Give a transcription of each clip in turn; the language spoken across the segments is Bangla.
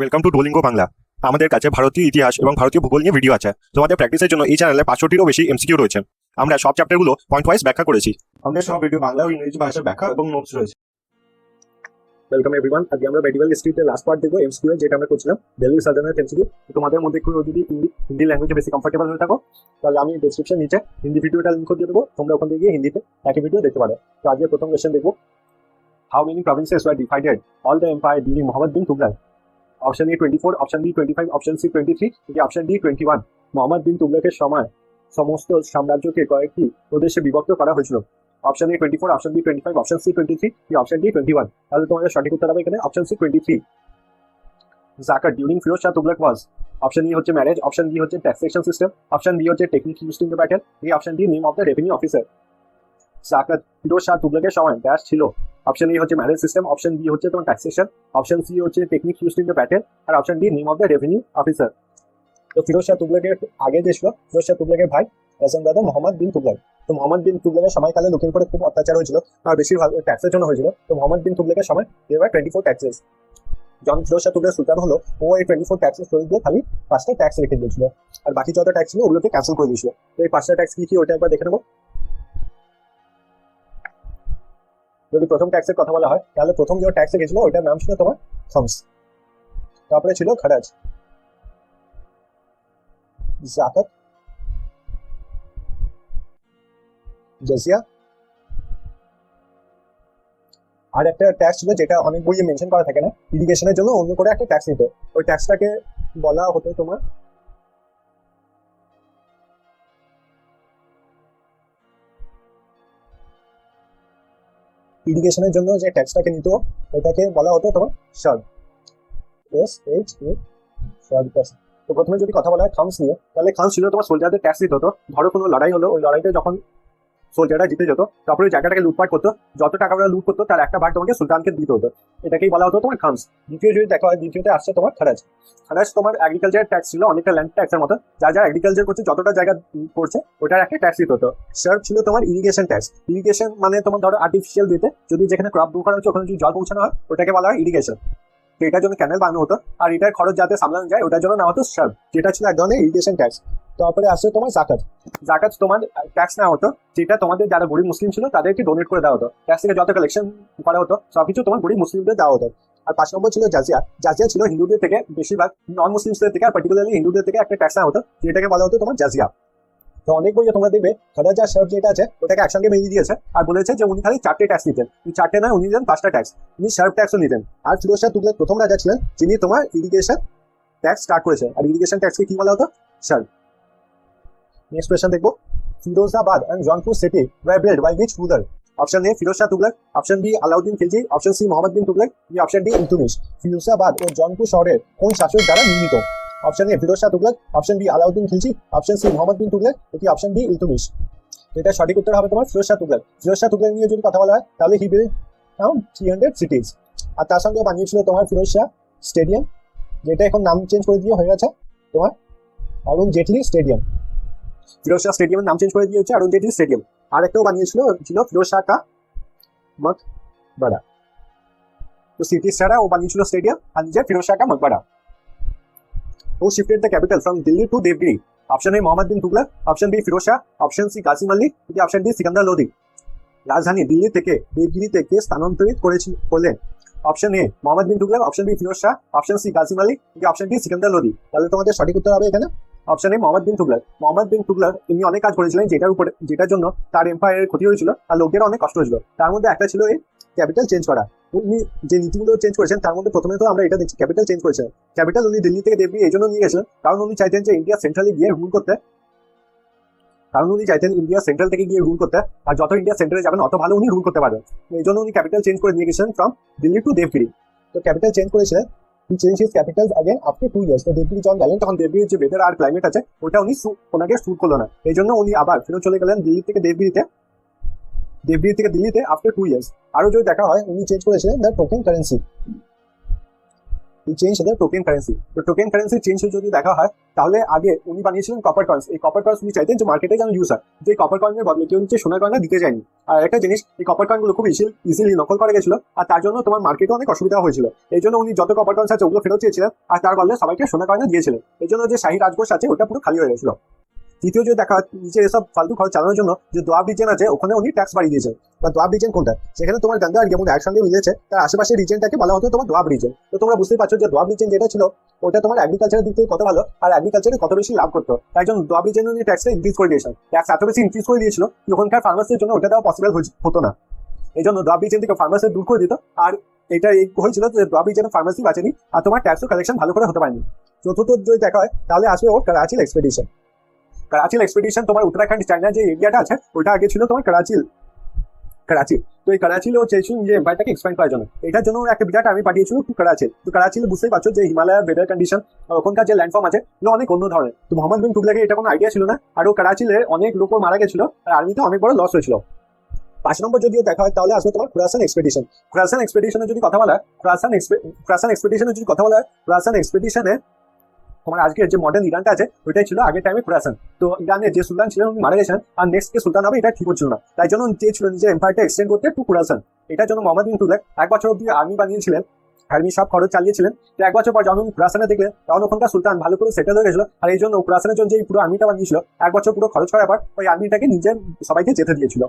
Welcome to Duolingo Bangla. আমাদের কাছে ভারতীয় ইতিহাস এবং ভারতীয় ভূগোল নিয়ে ভিডিও আছে। তোমাদের প্র্যাকটিসের জন্য এই চ্যানেলে 500টিরও বেশি এমসিকিউ রয়েছে। আমরা সব চ্যাপ্টারগুলো পয়েন্ট ওয়াইজ ব্যাখ্যা করেছি। আমাদের সব ভিডিও বাংলা ও ইংরেজি ভাষার ব্যাখ্যা এবং নোটস রয়েছে। Welcome everyone. আজকে আমরা মেডিকেল হিস্ট্রিতে লাস্ট পার্ট দেখবো এমসিকিউ, যেটা আমরা করছিলাম দিল্লি সালতানাত এমসিকিউ। তোমাদের মধ্যে কেউ যদি হিন্দি ল্যাঙ্গুয়েজে বেশি কমফর্টেবল হয়ে থাকো, তাহলে আমি ডিসক্রিপশন নিচে হিন্দি ভিডিওটা লিঙ্ক দিয়ে দেবো, তোমরা ওখান থেকে গিয়ে হিন্দিতে একই ভিডিও দেখতে পারো। তো আজকে প্রথম কোয়েশ্চেন দেখবো, how many provinces were divided all the empire during Mohammad bin Tughlaq? Option A 24, option B 25, option C 23, option D 21। Mohammad bin তুগলকের সময় সমস্ত সাম্রাজ্যকে কয়েকটি প্রদেশে বিভক্ত করা হয়েছিল। Option A 24, option B 25, option C 23, option D 21। তাহলে তোমাদের সঠিক উত্তর হবে এখানে অপশন সি 23। জাকাত during Firoz Shah Tughlaq was. Option E হচ্ছে ম্যারেজ, অপশন বি হচ্ছে ট্যাক্সেশন সিস্টেম, অপশন বি হচ্ছে technique used in the battle, option D name of the revenue officer. জাকাত ফিরোজ শাহ তুগলকের সময় ড্যাশ ছিল। অপশন এ হচ্ছে ম্যারেজ সিস্টেম, অপশন বি হচ্ছে তোমার ট্যাক্সেশন, অপশন সি হচ্ছে technique used in the battle, আর option D name of the revenue officer. তো ফিরোজ শাহ তুগলকের আগে যে ছিল ফিরোজ শাহ তুগলকের ভাই রাজেন্দ্রদাদা মোহাম্মদ বিন তুগলক। তো মোহাম্মদ বিন তুগলকের সময়কালে লোকের উপরে খুব অত্যাচার হয়েছিল, আর বেশিরভাগ ট্যাক্সের জন্য হয়েছিল। তো মোহাম্মদ বিন তুগলকের সময় দেওয়া 24 ট্যাক্সেস। যখন ফিরোজ শাহ তুগলক সুলতান হলো, ও এই 24 ট্যাক্সেস তৈরি দিয়ে খালি 5টা ট্যাক্স রেখে দিয়েছিল, আর বাকি যত ট্যাক্স ছিল ওগুলোকে ক্যান্সেল করে দিয়েছিল। তো এই 5টা ট্যাক্স কি কি ওটা একবার দেখে নেবো। যদি প্রথম ট্যাক্সের কথা বলা হয়, তাহলে প্রথম যে ট্যাক্সে গেছিল ওইটার নাম ছিল তোমার খামস। তারপরে ছিল খারাজ, জাকাত, জাজিয়া, আর একটা ট্যাক্স ছিল যেটা অনেক বইয়ে মেনশন করা থাকে না, ইরিগেশনের জন্য অন্য করে একটা ট্যাক্স নিত। ওই ট্যাক্সটাকে বলা হতো তোমার ইরিগেশনের জন্য যে ট্যাক্সটাকে নিত ওটাকে বলা হতো তোমার শার্ড, SHA শার্ড ট্যাক্স। তো প্রথমে যদি কথা বলা হয় খামস নিয়ে, তাহলে খামস ছিল তোমার সোলজারদের ট্যাক্স দিত। ধরো কোনো লড়াই হলো, ওই লড়াইতে যখন সোলজাররা জিতে যেত, তারপরে ওই জায়গাটাকে লুটপাট করতো, যত টাকা ওরা লুট করতো তার একটা ভাগ তোমাকে সুলতানকে দিতে হতো। এটাকেই বলা হতো তোমার খামস। দ্বিতীয় যদি দেখা হয়, দ্বিতীয়তে আসছে তোমার খারাজ। খারাজ তোমার এগ্রিকালচার ট্যাক্স ছিল, অনেকটা ল্যান্ড ট্যাক্সের মতো, যা যা এগ্রিকালচার করছে যতটা জায়গা করছে ওটার একটা ট্যাক্স দিতে হতো। শার্প ছিল তোমার ইরিগেশন ট্যাক্স। ইরিগেশন মানে তোমার ধরো আর্টিফিশিয়াল দিতে, যদি যেখানে ক্রপ গ্রো করা হচ্ছে ওখানে যদি জল পৌঁছানো হয় ওটাকে বলা হয় ইরিগেশন। তো এটার জন্য ক্যানেল বানানো হতো, আর এটার খরচ যাতে সামলানো যায় ওটার জন্য নেওয়া হতো শার্প, যেটা ছিল এক ধরনের ইরিগেশন ট্যাক্স। তারপরে আসছে তোমার জাকাত। জাকাত তোমার ট্যাক্স নেওয়া হতো, যেটা তোমাদের যারা গরিব মুসলিম ছিল তাদেরকে ডোনেট করে দেওয়া হতো। ট্যাক্স থেকে যত কালেকশন করা হতো সবকিছু তোমার গরিব মুসলিমদের দেওয়া হতো। আর 5 নম্বর ছিল জাজিয়া। জাজিয়া ছিল হিন্দুদের থেকে, বেশিরভাগ নন মুসলিমদের থেকে, আর পার্টিকুলারলি হিন্দুদের থেকে একটা ট্যাক্স নেওয়া হতো, যেটাকে বলা হতো তোমার জাজিয়া। তো অনেক বইয়ে তোমরা দেখবে খারাজ আর শার্প যেটা আছে ওটাকে একসঙ্গে মিলিয়ে দিয়েছে, আর বলেছে যে উনি খালি 4টে ট্যাক্স নিতেন। এই 4টে নয়, উনি নিতেন 5টা ট্যাক্স। উনি শার্প ট্যাক্সও নিতেন। আর ফিরোজ শাহ তুগলক প্রথম রাজা ছিলেন যিনি তোমার ইরিগেশন ট্যাক্স স্টার্ট করেছে, আর ইরিগেশন ট্যাক্সকে কি বলা হতো? শার্প। নেক্সট কোয়েশ্চন দেখবো, Firozabad and Jaunpur city were built by which ruler? Option A Firoz Shah Tughlaq, option B Alauddin Khilji, option C Mohammad bin Tughlaq, option D Iltutmish. Firozabad ও জৌনপুর শহরের কোন শাসক দ্বারা নির্মিত? Option A Firoz Shah Tughlaq, option B Alauddin Khilji, option C Mohammad bin Tughlaq, option D Iltutmish. এটা সঠিক উত্তর হবে তোমার ফিরোজ শাহ তুগলক। ফিরোজ শাহ তুগলক নিয়ে যদি কথা বলা হয়, তাহলে হি বিল্ট around 300 cities। আর তার সঙ্গে বানিয়েছিল তোমার ফিরোজ শাহ স্টেডিয়াম, যেটা এখন নাম চেঞ্জ করে দিয়ে হয়ে গেছে তোমার অরুণ জেটলি স্টেডিয়াম। ফিরোজ শাহ স্টেডিয়ামের নাম চেঞ্জ করে দিয়ে হচ্ছে অরুণ জেটলি স্টেডিয়াম। আর একটাও বানিয়েছিল ছিল ফিরোজ শাহ কা মকবরা। তো সিটি ছাড়া ও বানিয়েছিল স্টেডিয়াম, আর নিজে ফিরোজ শাহ কা মকবরা। ও shifted the capital from Delhi to Devagiri. Option A Mohammad bin Tughlaq, option B Firoz Shah, option C Qasim Ali, option D Sikandar Lodi. রাজধানী দিল্লি থেকে দেবগিরিতে কে স্থানান্তরিত করলেন? Option A Mohammad bin Tughlaq, option B Firoz Shah, option C Qasim Ali, option D Sikandar Lodi. তাহলে তোমাদের সঠিক উত্তর হবে এখানে অপশন এ মোহাম্মদ বিন তুগলক। মোহাম্মদ বিন তুগলক তিনি অনেক কাজ করেছিলেন যেটার জন্য তার এম্পায়ারের ক্ষতি হয়েছিল, আর লোকের অনেক কষ্ট হয়েছিল। তার মধ্যে একটা ছিল এই ক্যাপিটাল চেঞ্জ করা। উনি যে নীতিগুলো চেঞ্জ করেছেন তার মধ্যে প্রথমে তো আমরা এটা দেখছি ক্যাপিটাল চেঞ্জ করেছেন। ক্যাপিটাল উনি দিল্লি থেকে দেবগিরি এই জন্য নিয়ে গেছিলেন কারণ উনি চাইতেন যে ইন্ডিয়া সেন্ট্রালে গিয়ে রুল করতে, ইন্ডিয়া সেন্ট্রাল থেকে গিয়ে রুল করতে, আর যত ইন্ডিয়া সেন্ট্রালে যাবেন অত ভালো উনি রুল করতে পারবেন। এই জন্য উনি ক্যাপিটাল চেঞ্জ করে নিয়ে গেছিলেন ফ্রম দিল্লি টু দেবগিরি। তো ক্যাপিটাল চেঞ্জ করেছিলেন, he changed his capital again after 2 years। তো দেবগিরি যখন গেলেন তখন দেবগিরির যে ওয়েদার আর ক্লাইমেট আছে ওটা ওনাকে স্যুট করলো না, এই জন্য উনি আবার ফেরত চলে গেলেন দিল্লি থেকে দেবগিরিতে দিল্লিতে আফটার 2 years। আরো যদি দেখা হয় উনি চেঞ্জ করেছিলেন the token currency. Change the token currency. তো টোকেন কারেন্সি চেঞ্জ যদি দেখা হয় তাহলে আগে উনি বানিয়েছিলেন কপার কয়েন্স। এই কপার কয়েন্স উনি চাইতেন যে মার্কেটে যেন ইউজ হয়, যে কপার কয়েনের বদলে কেউ নিচে সোনার কয়েন দিতে যায়নি। আর একটা জিনিস, এই কপার কয়েনগুলো খুব ইজিলি নকল করা গেছিল, আর তার জন্য তোমার মার্কেটে অনেক অসুবিধা হয়েছিল। এই জন্য উনি যত কপার কয়েন্স আছে ওগুলো ফেরত চেয়েছিলেন, আর তার বদলে সবাইকে সোনা কয়েন দিয়েছিলেন। এই জন্য যে শাহী রাজকোষ আছে ওটা পুরো খালি হয়ে গেছিল। তৃতীয় যে দেখা নিচে এসব ফালতু খরচ চালানোর জন্য যে দোয়াব রিজেন আছে ওখানে উনি ট্যাক্স বাড়িয়ে দিয়েছেন। বা দোয়াব রিজেন কোনটা, সেখানে তোমার গঙ্গা আর যমুনা একসঙ্গে মিলেছে, তার আশেপাশের রিজেনটাকে বলা হতো তোমার দোয়াব রিজেন। তো তোমরা বুঝতেই পারছো যে দোয়াব রিজেন যেটা ছিল ওটা তোমার এগ্রিকালচারের দিক থেকে কত ভালো, আর এগ্রিকালচারে কত বেশি লাভ করতো। তাই জন্য দোয়াব রিজেন উনি ট্যাক্সটা ইনক্রিজ করে দিয়েছেন। ট্যাক্স এত বেশি ইনক্রিজ করে দিয়েছিল কি ওখানকার ফার্মার্সের জন্য ওটা দেওয়া পসিবল হতো না। এই জন্য দোয়াব রিজেন থেকে ফার্মার্সের দূর করে দিত। আর এটা হয়েছিল যে দোয়াব রিজেনের ফার্মাসি বাঁচেনি, আর তোমার ট্যাক্সও কালেকশন ভালো করে হতে পারেনি। চতুর্থ যদি দেখা হয় তাহলে আসবে ওর কারাচিল এক্সপেডিশন। কারাচিল এক্সপেডিশন তোমার উত্তরাখণ্ড চায়না যে এরিয়াটা আছে ওটা আগে ছিল তোমার করাচি। তো এই করাচিলে ও চেয়েছিল যে এম্পায়ারটাকে এক্সপ্যান্ড করার জন্য। এটার জন্য একটা বিরাট আর্মি পাঠিয়েছিল টু করাচি। তো করাচিলে বুঝতেই পারছো যে হিমালয়ের ওয়েদার কন্ডিশন, ওখানকার যে ল্যান্ডফর্ম আছে এগুলো অনেক অন্য ধরনের। তো মোহাম্মদ বিন তুগলকের এটা কোনো আইডিয়া ছিল না, আর ও করাচিলে অনেক লোক মারা গেছিল, আর আর্মিতে অনেক বড় লস হয়েছিল। 5 নম্বর যদিও দেখা হয় তাহলে আসবে তোমার খুরাসান এক্সপেডিশন। খুরাসান এক্সপেডিশনের যদি কথা বলা হয়, খুরাসান এক্সপেডিশনে তোমার আজকে যে মডার্ন ইরানটা আছে ওইটাই ছিল আগের টাইমে খুরাসান। তো ইরানের যে সুলতান ছিলেন উনি মারা গেছেন, আর নেক্সট কে সুলতান হবে এটা ঠিক হচ্ছিল না। তাই জন্য চেয়েছিল নিজের এম্পায়ারটা এক্সটেন্ড করতে টু খুরাসান। এটার জন্য মোহাম্মদ বিন তুগলক 1 বছর অব্দি আর্মি বানিয়েছিলেন, আর্মি সব খরচ চালিয়েছিলেন। তো 1 বছর পর যখন খুরাসানে দেখলেন তখন ওখানকার সুলতান ভালো করে সেটেল হয়ে গেছিল, আর এই জন্য খুরাসানের জন্য যে পুরো আর্মিটা বানিয়েছিল 1 বছর পুরো খরচ করার পর ওই আর্মিটাকে নিজের সবাইকে যেতে দিয়েছিল।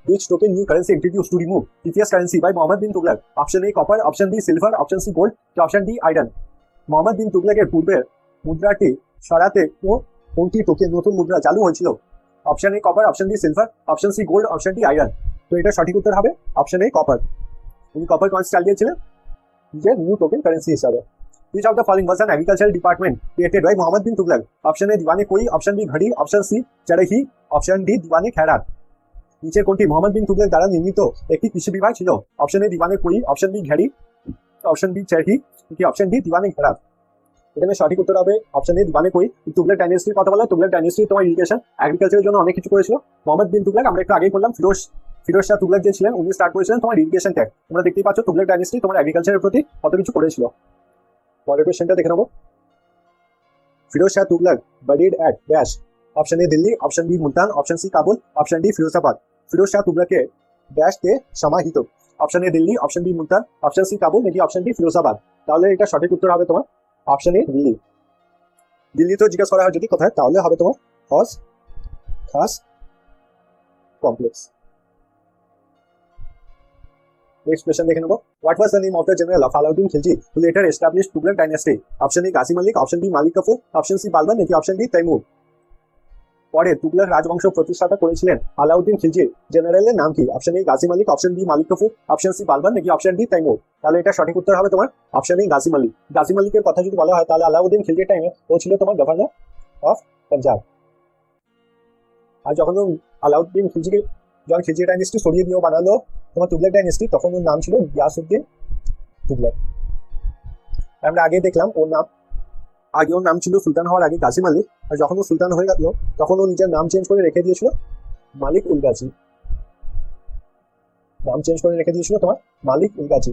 Which token new currency introduced to remove previous currency by Mohammed bin Tughlaq? Option A copper, option B silver, option C gold, option D iron. Mohammad bin তুগলকের পূর্বের মুদ্রাটি সরাতে কোনটি টোকেন নতুন মুদ্রা চালু হয়েছিল? Option A copper, option B silver, option C gold, option D iron. তো এটা সঠিক উত্তর হবে অপশন এ কপার। উনি কপার কয়েন্স চালিয়েছিলেন যে নিউ টোকেন কারেন্সি হিসাবে। Which of the following was an agricultural department created by Mohammed bin Tughlaq? Option A दीवाने कोई, ऑप्शन बी घड़ी, ऑप्शन सी चरही, ऑप्शन डी दीवाने खैरात। নিচের কোনটি মোহাম্মদ বিন তুগলক দ্বারা নির্মিত একটি কৃষি বিভাগ ছিল? অপশন এ দিওয়ানে কুই, অপশন বি ঘেড়ি, অপশন বি চারহি, অপশন ডি দিওয়ানে খেরাত। এখানে সঠিক উত্তর হবে অপশন এ দিওয়ানে কুই। তুগলক ডাইনেস্টির কথা বলা, তুগলক ডাইনেস্টি তোমার ইরিগেশন এগ্রিকালচারের জন্য অনেক কিছু করেছিল। মোহাম্মদ বিন তুগলক আমরা একটু আগেই বললাম ফিরোজ শাহ তুগলক যে ছিলেন উনি স্টার্ট করেছিলেন তোমার ইরিগেশন ট্যাক্স। তোমরা দেখতেই পাচ্ছ তুগলক ডাইনেস্টি তোমার এগ্রিকালচারের প্রতি কত কিছু করেছিল। পরের কোয়েশ্চেনটা দেখে নেবো। Firoz Shah Tughlaq buried at dash. Option A Delhi, option B Multan, option C Kabul, option D Firozabad. Firoz Shah তুগলকে ড্যাশ কে সমাহিত? Option A Delhi, option B Multan, option C Kabul নাকি অপশন ডি ফিরোজাবাদ। তাহলে এটা সঠিক উত্তর হবে তোমার অপশন এ দিল্লি। দিল্লি তো জিজ্ঞাসা করা হয় যদি কোথায়, তাহলে হবে তোমার হজ খাস কমপ্লেক্স। নেক্সট কোয়েশ্চন দেখে নেবো। What was the name of the general of Alauddin Khilji who later established Tughlaq dynasty? Option A Ghazi Malik, option B Malik Kafur, option C Balban নাকি অপশন ডি তৈমুর। পরে তুগলক রাজবংশ প্রতিষ্ঠাতা করেছিলেন আলাউদ্দিন খিলজির জেনারেলের নাম কি? Option A Ghazi Malik, option B Malik Kafur, option C Balban নাকি অপশন ডি তৈমুর। তাহলে এটা সঠিক উত্তর হবে তোমার অপশন এ গাজী মালিক। গাজী মালিকের কথা যদি বলা হয় তাহলে আলাউদ্দিন খিলজির টাইমে ও ছিল তোমার গভর্নর অফ পাঞ্জাব। আর যখন আলাউদ্দিন খিলজিকে যখন খিলজি ডাইনেস্টি সরিয়ে দিয়ে বানালো তোমার তুগলক ডাইনেস্টি, তখন ওর নাম ছিল গিয়াসউদ্দিন তুগলক। আমরা আগে দেখলাম ওর নাম ছিল সুলতান হওয়ার আগে গাজী মালিক, আর যখন ও সুলতান হয়ে গেল তখন ও নিজের নাম চেঞ্জ করে রেখে দিয়েছিল মালিক উল গাজী। নাম চেঞ্জ করে রেখে দিয়েছিল তোমার মালিক উল গাজী।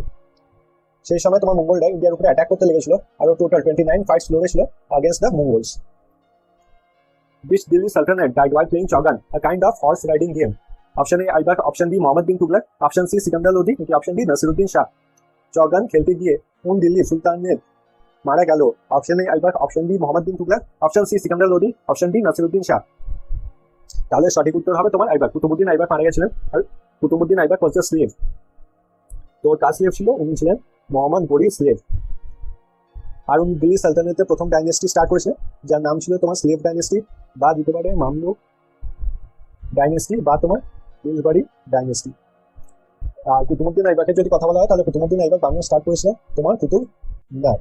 সেই সময় তোমার মঙ্গলরা ইন্ডিয়ার উপরে অ্যাটাক করতে লেগেছিল, আর ও টোটাল 29 ফাইটস লড়েছিল against the Mongols. Which Delhi Sultanate died while playing Chaugan, a kind of horse riding game? Option A Aibak, option B Mohammed bin Tughlaq, option C Sikandar Lodi নাকি option D Nasiruddin Shah। চৌগান খেলতে গিয়ে কোন দিল্লি সুলতানের মারা গেল? Option A Aibak, option B Mohammad bin Tughlaq, option C Sikandar Lodi, option D Nasiruddin Shah. তাহলে সঠিক উত্তর হবে তোমার আইবাক। কুতুবুদ্দিন আইবাক মারা গেছিলেন, আর Qutbuddin Aibak was the slave. তো কার স্লেভ ছিল? উনি ছিলেন মোহাম্মদ গরির স্লেভ। আর উনি দিল্লি সালতানাতের প্রথম ডাইনেস্টি স্টার্ট করেছিলেন, যার নাম ছিল তোমার স্লেভ ডাইনেস্টি, বা দিতে পারে মামলুক ডাইনেস্টি, বা তোমার দিলবাড়ি ডাইনেস্টি। আর কুতুবুদ্দিন আইবাকের যদি কথা বলা হয় তাহলে কুতুবুদ্দিন আইবাক বাংলা স্টার্ট করেছিলেন তোমার কুতুব মিনার।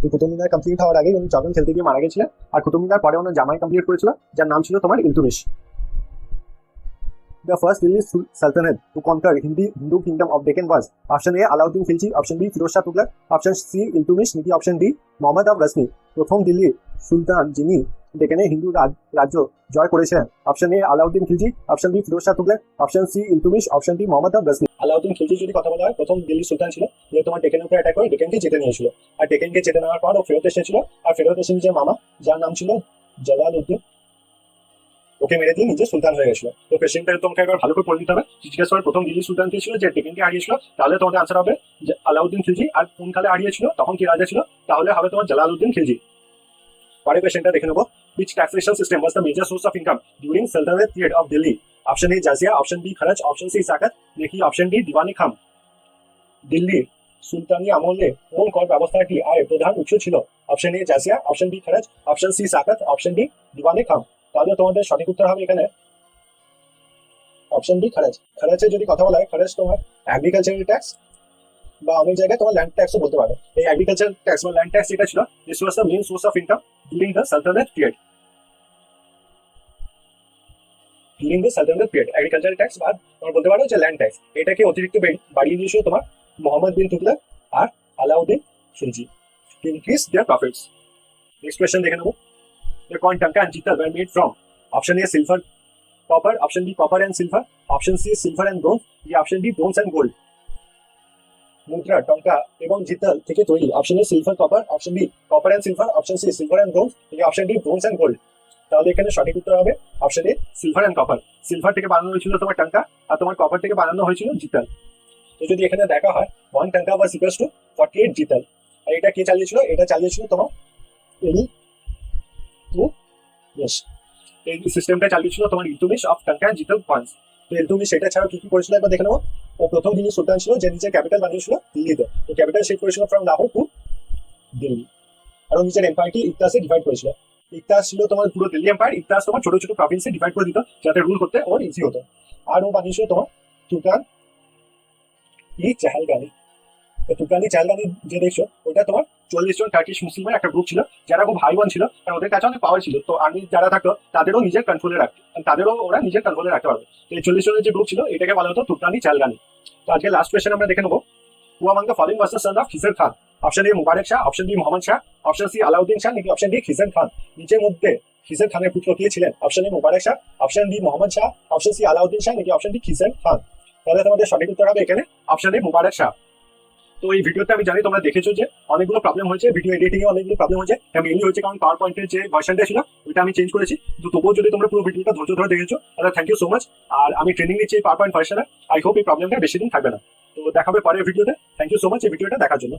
তো কুতুব মিনার কমপ্লিট হওয়ার আগে উনি চৌগান খেলতে গিয়ে মারা গেছিলেন, আর কুতুব মিনার পরে ওনার জামাই কমপ্লিট করেছিল যার নাম ছিল তোমার ইলতুমিশ। The first Delhi Sultanate to conquer Hindu kingdom of Deccan was option A Alauddin Khilji, option B Firoz Shah Tughlaq, option C Iltutmish নাকি option D Mohammad of Ghazni। প্রথম দিল্লি সুলতান যিনি ডেকানে হিন্দু রাজ্য জয় করেছিলেন? Option A Alauddin Khilji, option B Firoz Shah Tughlaq, option C Iltutmish, option D Mohammad of Ghazni। Alauddin Khilji যদি কথা বলা হয়, প্রথম দিল্লি সুলতান ছিল, যে তোমার ডেকেনের উপরে অ্যাটাক করে ডেকেনকে জিতে নিয়েছিল। আর ডেকেনকে জিতে নেওয়ার পর ও ফেরত এসেছিল, আর ফেরত এসে নিজের মামা, যার নাম ছিল জালালউদ্দিন, ওকে মেরে দিয়ে নিজে সুলতান হয়ে গেছিল। তো কোশ্চেনটা তোমাকে একবার ভালো করে পড়ে নিতে হবে। জিজ্ঞেস করার প্রথম দিল্লি সুলতান কে ছিল যে ডেকেনকে হারিয়েছিল, তাহলে তোমাদের আনসার হবে যে আলাউদ্দিন খিলজি। আর কোন কালে হারিয়েছিল, তখন কি রাজা ছিল, তাহলে হবে তোমার জালালউদ্দিন খিলজি। পরের কোশ্চেনটা দেখে নেবো। which taxation system was the major source of income during sultanate period of Delhi? Option A জাজিয়া, অপশন বি খরচ, অপশন সি জাকাত, নাকি অপশন ডি দিওয়ানি খাম। দিল্লির সুলতানি আমলে কোন কর ব্যবস্থাটি আয়ের প্রধান উৎস ছিল? অপশন এ জাজিয়া, অপশন বি খরচ, অপশন সি জাকাত, অপশন ডি দিওয়ানি খাম। তাহলে তোমাদের সঠিক উত্তর হবে এখানে অপশন বি খরচ। খরচের যদি কথা বলা হয়, খরচ তোমার এগ্রিকালচারাল ট্যাক্স বা অনেক জায়গায় তোমার ল্যান্ড ট্যাক্সও বলতে পারো। এই এগ্রিকালচার ট্যাক্স বা ল্যান্ড ট্যাক্স যেটা ছিল, this was the main source of income during the sultanate period. During the sultanate period agriculture tax বা তোমার বলতে পারো যে ল্যান্ড ট্যাক্স, এটাকে অতিরিক্ত বাড়িয়ে দিয়েছিল তোমার মোহাম্মদ বিন তুগলক আর Alauddin Khilji to increase their profits. Next question দেখে নেবো। The coin Tanka and Jittal were made from option A silver, copper, option B copper and silver, option C silver and bronze, option D bronze and gold. মুদ্রা টঙ্কা এবং জিতাল থেকে তৈরি। Option A silver copper, option B copper and silver, option C silver and bronze, option D bronze and gold. তাহলে এখানে সঠিক উত্তর হবে option A silver and copper. Silver থেকে বানানো হয়েছিল তোমার টাঙ্কা, আর তোমার কপার থেকে বানানো হয়েছিল জিতাল। তো যদি এখানে দেখা হয় 1 টাঙ্কা ওয়াজ ইকুয়ালস টু 48 জিতাল। আর এটা কে চালিয়েছিল? এটা চালিয়েছিল তোমার ইলতুৎমিশ। এই সিস্টেমটা চালিয়েছিল তোমার ইলতুৎমিশ অফ টাঙ্কা এন্ড জিতাল কয়েন্স। তো ইলতুৎমিশ এটা ছাড়া কি কি করেছিল একবার দেখে নেবো। ও প্রথম দিল্লি সুলতান ছিল যে নিজের ক্যাপিটাল বানিয়েছিল দিল্লিতে। তো ক্যাপিটাল শিফট করেছিল ফ্রম লাহোর টু দিল্লি। আর ও নিজের এম্পায়ারকে ইকতাসে ডিভাইড করেছিল। ইকতাস ছিল তোমার পুরো দিল্লি এম্পায়ার, ইকতাস তোমার ছোট ছোট প্রভিন্সে ডিভাইড করে দিত যাতে রুল করতে ওর ইজি হতো। আর ও বানিয়েছিল তোমার তুর্কান ই চাহালগানি। তো তুর্কানি চাহালগানি যে দেখছো, ওটা তোমার 40 জন টার্কিশ মুসলিমের একটা গ্রুপ ছিল, যারা খুব ভাই বোন ছিল, আর ওদের কাছে অনেক পাওয়ার ছিল। তো আর্মি যারা থাকতো তাদেরও নিজের কন্ট্রোলে রাখতো, তাদেরও ওরা নিজের কন্ট্রোলে রাখতে পারবে। তো এই 40 জনের যে গ্রুপ ছিল, এটাকে বলা হতো তুর্কানি চাহালগানি। তো আজকে লাস্ট কোয়েশ্চেন আমরা দেখে নেবো। Who among the following was the son of Khizr Khan? Option A Mubarak Shah, option B Mohammad Shah, option C Alauddin Shah, নাকি অপশন ডি খিজর খান। নিচের মধ্যে খিজর খানের পুত্র কে ছিলেন? Option A Mubarak Shah, option B Mohammad Shah, option C Alauddin Shah, নাকি অপশন ডি খিজর খান। তাহলে তোমাদের সঠিক উত্তর হবে এখানে অপশন এ মুবারক শাহ। তো এই ভিডিওতে আমি জানি তোমরা দেখেছো যে অনেকগুলো প্রবলেম হয়েছে, ভিডিও এডিটিং এ অনেকগুলো প্রবলেম হয়েছে। এটা মেইনলি হয়েছে কারণ পাওয়ার পয়েন্টের যে ভার্সনটা ছিল ওটা আমি চেঞ্জ করেছি। তো তবুও যদি তোমরা পুরো ভিডিওটা ধৈর্য ধরে দেখেছো, তাহলে থ্যাংক ইউ সো মাচ। আর আমি ট্রেনিং নিচ্ছি এই পাওয়ার পয়েন্ট ভার্সনে। আই হোপ এই প্রবলেমটা বেশি দিন থাকবে না। তো দেখাবে পরের ভিডিওতে। থ্যাংক ইউ সো মাচ এই ভিডিওটা দেখার জন্য।